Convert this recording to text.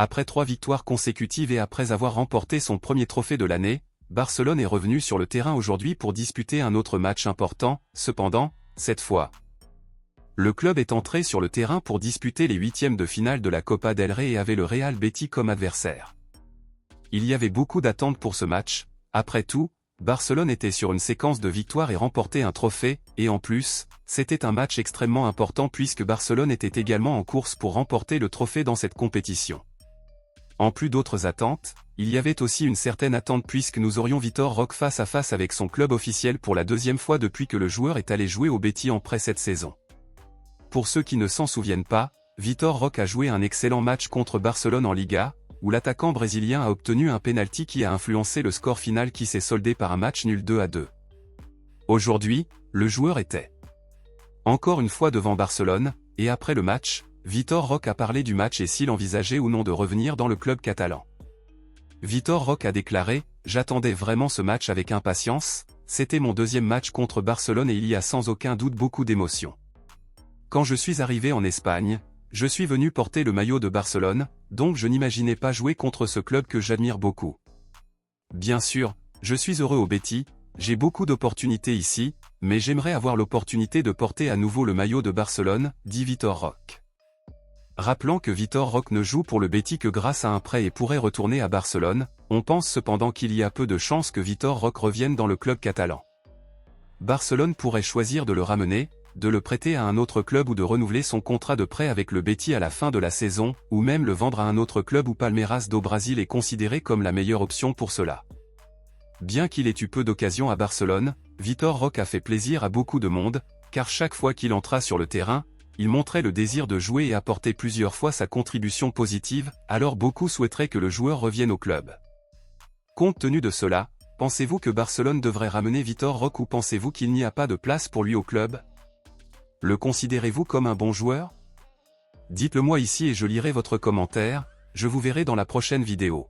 Après 3 victoires consécutives et après avoir remporté son premier trophée de l'année, Barcelone est revenu sur le terrain aujourd'hui pour disputer un autre match important. Cependant, cette fois, le club est entré sur le terrain pour disputer les huitièmes de finale de la Copa del Rey et avait le Real Betis comme adversaire. Il y avait beaucoup d'attentes pour ce match. Après tout, Barcelone était sur une séquence de victoires et remportait un trophée, et en plus, c'était un match extrêmement important puisque Barcelone était également en course pour remporter le trophée dans cette compétition. En plus d'autres attentes, il y avait aussi une certaine attente puisque nous aurions Vitor Roque face à face avec son club officiel pour la deuxième fois depuis que le joueur est allé jouer au Betis en prêt cette saison. Pour ceux qui ne s'en souviennent pas, Vitor Roque a joué un excellent match contre Barcelone en Liga, où l'attaquant brésilien a obtenu un pénalty qui a influencé le score final qui s'est soldé par un match nul 2-2. Aujourd'hui, le joueur était encore une fois devant Barcelone, et après le match, Vitor Roque a parlé du match et s'il envisageait ou non de revenir dans le club catalan. Vitor Roque a déclaré « J'attendais vraiment ce match avec impatience, c'était mon deuxième match contre Barcelone et il y a sans aucun doute beaucoup d'émotions. Quand je suis arrivé en Espagne, je suis venu porter le maillot de Barcelone, donc je n'imaginais pas jouer contre ce club que j'admire beaucoup. Bien sûr, je suis heureux au Betis, j'ai beaucoup d'opportunités ici, mais j'aimerais avoir l'opportunité de porter à nouveau le maillot de Barcelone, dit Vitor Roque. Rappelant que Vitor Roque ne joue pour le Betis que grâce à un prêt et pourrait retourner à Barcelone, on pense cependant qu'il y a peu de chances que Vitor Roque revienne dans le club catalan. Barcelone pourrait choisir de le ramener, de le prêter à un autre club ou de renouveler son contrat de prêt avec le Betis à la fin de la saison, ou même le vendre à un autre club où Palmeiras do Brasil est considéré comme la meilleure option pour cela. Bien qu'il ait eu peu d'occasions à Barcelone, Vitor Roque a fait plaisir à beaucoup de monde, car chaque fois qu'il entra sur le terrain, il montrait le désir de jouer et apportait plusieurs fois sa contribution positive, alors beaucoup souhaiteraient que le joueur revienne au club. Compte tenu de cela, pensez-vous que Barcelone devrait ramener Vitor Roque ou pensez-vous qu'il n'y a pas de place pour lui au club? Le considérez-vous comme un bon joueur? Dites-le moi ici et je lirai votre commentaire, je vous verrai dans la prochaine vidéo.